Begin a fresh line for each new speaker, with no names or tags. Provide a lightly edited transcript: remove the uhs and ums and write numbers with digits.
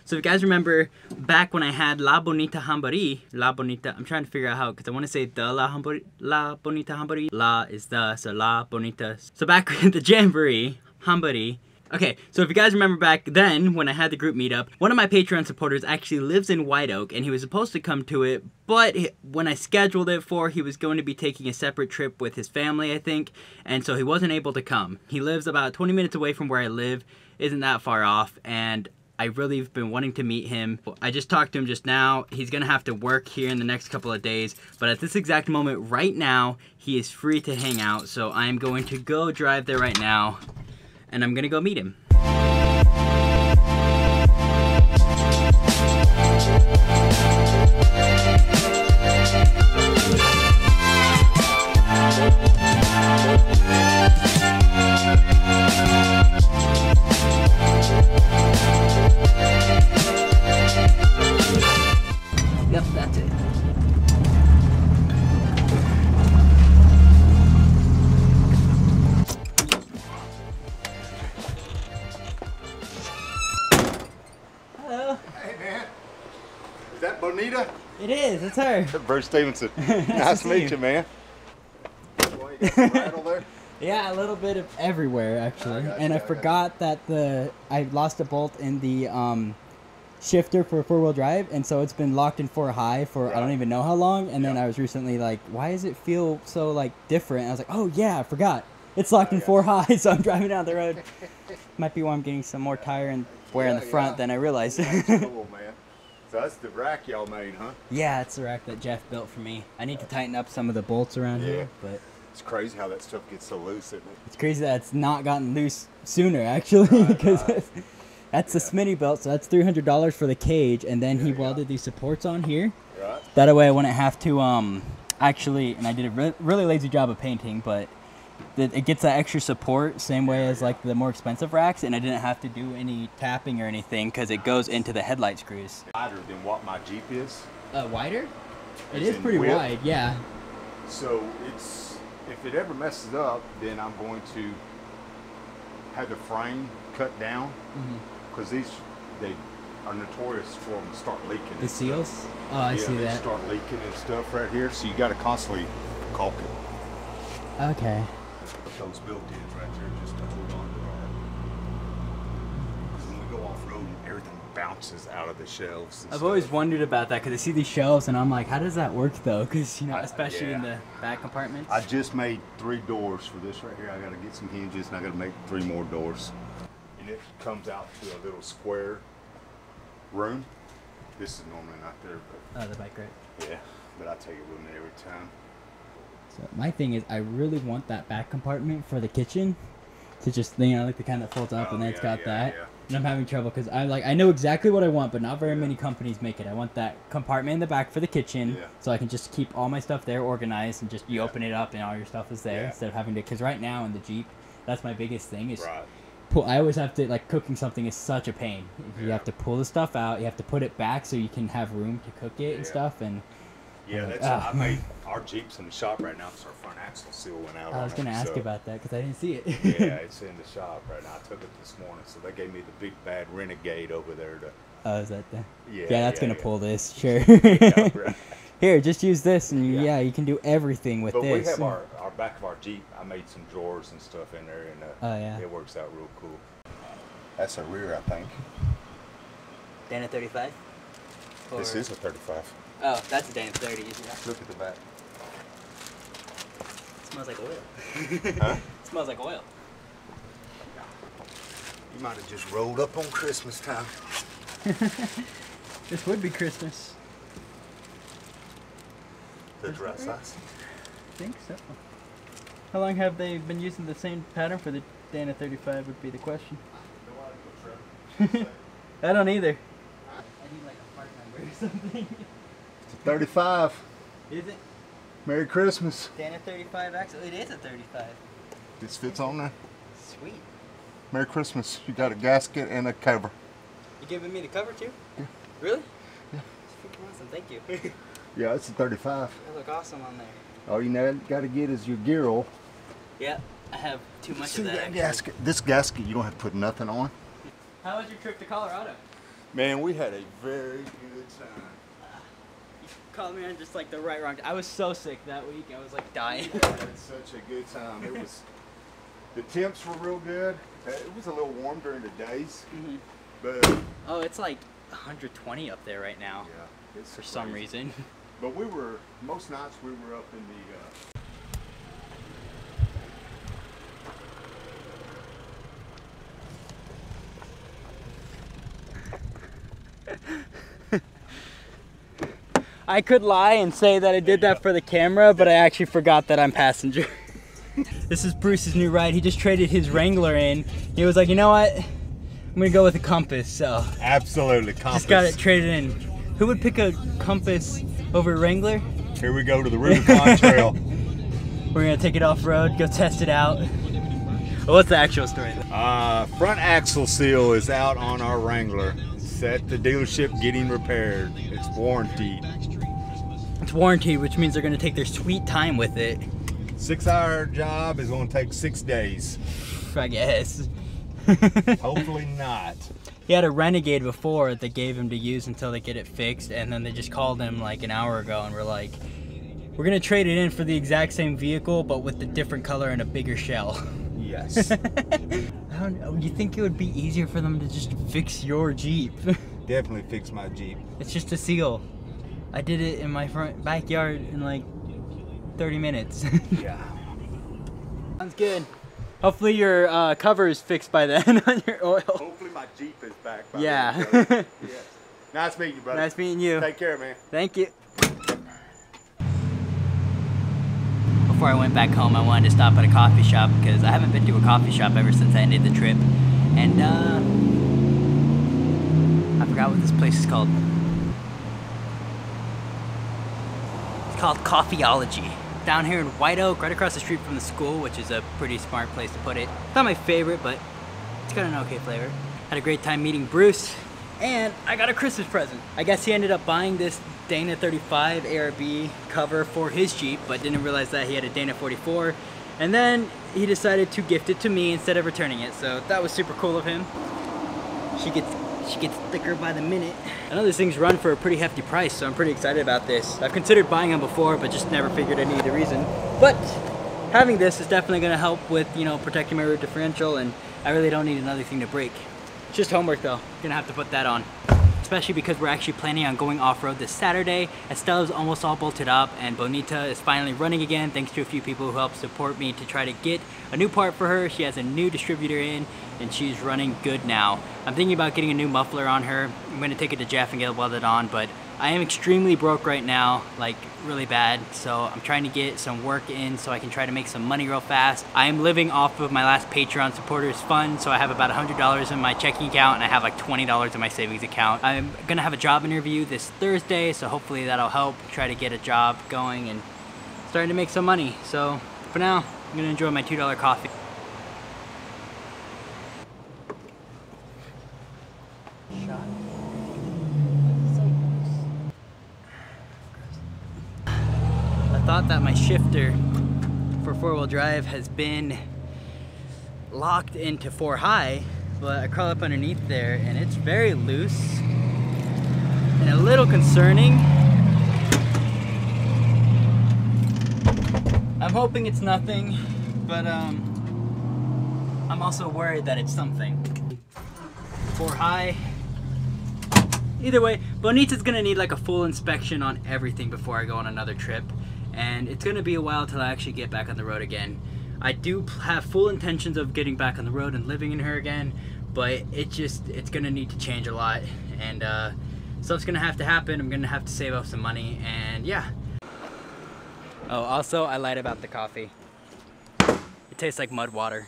So if you guys remember back when I had La Bonita Jamboree, La Bonita, I'm trying to figure out how, because I want to say the La Bonita Jamboree. La is the, so La Bonita. So back in the Jamboree, Jamboree. Okay, so if you guys remember back then, when I had the group meetup, one of my Patreon supporters actually lives in White Oak, and he was supposed to come to it, but when I scheduled it for, he was going to be taking a separate trip with his family, I think, and so he wasn't able to come. He lives about 20 minutes away from where I live, isn't that far off, and I really have been wanting to meet him. I just talked to him just now. He's gonna have to work here in the next couple of days, but at this exact moment right now, he is free to hang out, so I'm going to go drive there right now, and I'm gonna go meet him. Yep, that's it. Hello.
Hey man, is that Bonita?
It is, it's her.
Bruce Stevenson. Nice to meet you, man. Well, you got some rattle there?
Yeah, a little bit of everywhere actually. I forgot that I lost a bolt in the shifter for 4-wheel drive, and so it's been locked in 4 high for I don't even know how long, and then I was recently like, why does it feel so like different? And I was like, oh yeah, I forgot. It's locked in 4 high, so I'm driving down the road. Might be why I'm getting some more tire and wear in the front than I realized.
That's cool, man. So that's the rack y'all made, huh?
Yeah, it's the rack that Jeff built for me. I need to tighten up some of the bolts around here, but
it's crazy how that stuff gets so loose, isn't it?
it's crazy that it's not gotten loose sooner, actually, because that's the Smitty belt, so that's $300 for the cage, and then he welded these supports on here.
Right.
That way I wouldn't have to, actually, and I did a really lazy job of painting, but it gets that extra support, same way as like the more expensive racks, and I didn't have to do any tapping or anything, because it goes into the headlight screws.
Wider than what my Jeep is.
Wider? It
As
is
in
pretty
width?
wide, yeah.
So it's, if it ever messes up, then I'm going to have the frame cut down, because they are notorious for them to start leaking.
The seals? Oh, I see
they
that.
start leaking and stuff right here, so you got to constantly caulk it.
Okay.
Those built-ins right there just to hold on to that. Because when we go off-road, everything bounces out of the shelves.
I've always wondered about that, because I see these shelves and I'm like, how does that work though? Because, you know, especially in the back compartments.
I just made 3 doors for this right here. I got to get some hinges and I got to make 3 more doors. And it comes out to a little square room. This is normally not there, but
the bike rack.
yeah, but I take it with me every time.
So my thing is, I really want that back compartment for the kitchen to just, you know, like the kind that folds up, and then it's got that.
Yeah.
And I'm having trouble because I know exactly what I want, but not very many companies make it. I want that compartment in the back for the kitchen, so I can just keep all my stuff there organized, and just you open it up and all your stuff is there instead of having to. Because right now in the Jeep, that's my biggest thing is. I always have to, like, cooking something is such a pain. You have to pull the stuff out, you have to put it back so you can have room to cook it and stuff, and
yeah, that's I made our Jeep's in the shop right now because our front axle seal went out.
I was going to ask about that because I didn't see it.
Yeah, it's in the shop right now. I took it this morning, so they gave me the big bad Renegade over there to.
Oh, is that the?
Yeah,
that's gonna pull this. Sure.
Yeah, right.
Here, just use this, and you can do everything with
but
this.
We have our back of our Jeep. I made some drawers and stuff in there, and it works out real cool. That's a rear, I think.
Dana 35?
This is a 35.
Oh, that's a Dana 30, isn't it?
Look at the back.
It smells like oil.
Huh?
It smells like oil.
You might have just rolled up on Christmas time.
This would be Christmas.
The dress size?
I think so. How long have they been using the same pattern for the Dana 35 would be the question. I don't either. I need like a part number or something.
It's a 35.
Is it?
Merry Christmas.
Dana 35 axle. It is a 35.
This fits on there.
Sweet.
Merry Christmas. You got a gasket and a cover.
You giving me the cover too?
Yeah.
Really?
Yeah.
That's freaking awesome. Thank you.
Yeah, it's a 35.
They look awesome on there.
All you got to get is your gear oil.
Yeah, I have too much
See
of that.
that gasket? This gasket you don't have to put nothing on.
How was your trip to Colorado?
Man, we had a very good time.
You called me on just like the wrong. I was so sick that week. I was like dying.
We had such a good time. It was. The temps were real good. It was a little warm during the days, but
oh, it's like 120 up there right now.
Yeah, it's
for some reason.
But we were most nights we were up in
the. I could lie and say that I did that for the camera, but I actually forgot that I'm passenger. This is Bruce's new ride. He just traded his Wrangler in. He was like, you know what? I'm gonna go with a Compass. So
absolutely Compass.
Just got it traded in. Who would pick a Compass over a Wrangler?
Here we go to the Rubicon Trail.
We're gonna take it off road, go test it out. Well, what's the actual story?
Front axle seal is out on our Wrangler. It's at the dealership getting repaired. It's warranted.
It's warranted, which means they're gonna take their sweet time with it.
6-hour job is gonna take 6 days.
I guess.
Hopefully not.
He had a Renegade before that they gave him to use until they get it fixed, and then they just called him like an hour ago and were like, we're gonna trade it in for the exact same vehicle but with a different color and a bigger shell.
Yes.
I don't know, you think it would be easier for them to just fix your Jeep?
Definitely fix my Jeep.
It's just a seal. I did it in my front backyard in like 30 minutes.
Yeah.
Sounds good. Hopefully your cover is fixed by then on your oil.
Hopefully my Jeep is back by
yeah.
then. Yes. Nice meeting you, brother.
Nice meeting you.
Take care, man.
Thank you. Before I went back home, I wanted to stop at a coffee shop because I haven't been to a coffee shop ever since I ended the trip. And I forgot what this place is called. It's called Coffeeology. Down here in White Oak, right across the street from the school, which is a pretty smart place to put it. Not my favorite, but it's got an okay flavor. Had a great time meeting Bruce, and I got a Christmas present. I guess he ended up buying this Dana 35 ARB cover for his Jeep, but didn't realize that he had a Dana 44. And then he decided to gift it to me instead of returning it, so that was super cool of him. She gets thicker by the minute. I know these things run for a pretty hefty price, so I'm pretty excited about this. I've considered buying them before, but just never figured I needed a reason. But having this is definitely gonna help with, you know, protecting my rear differential, and I really don't need another thing to break. It's just homework though. Gonna have to put that on. Especially because we're actually planning on going off-road this Saturday. Estella's almost all bolted up, and Bonita is finally running again thanks to a few people who helped support me to try to get a new part for her. She has a new distributor in, and she's running good now. I'm thinking about getting a new muffler on her. I'm gonna take it to Jeff and get it welded on, but I am extremely broke right now, like really bad. So I'm trying to get some work in so I can try to make some money real fast. I am living off of my last Patreon supporters fund, so I have about $100 in my checking account, and I have like $20 in my savings account. I'm gonna have a job interview this Thursday, so hopefully that'll help try to get a job going and starting to make some money. So for now, I'm gonna enjoy my $2 coffee. I thought that my shifter for 4-wheel drive has been locked into 4 high, but I crawl up underneath there and it's very loose and a little concerning. I'm hoping it's nothing, but I'm also worried that it's something. 4 high. Either way, Bonita's gonna need like a full inspection on everything before I go on another trip, and it's gonna be a while till I actually get back on the road again. I do have full intentions of getting back on the road and living in her again, but it's gonna need to change a lot, and stuff's gonna have to happen. I'm gonna have to save up some money, and yeah. Oh, also I lied about the coffee. It tastes like mud water.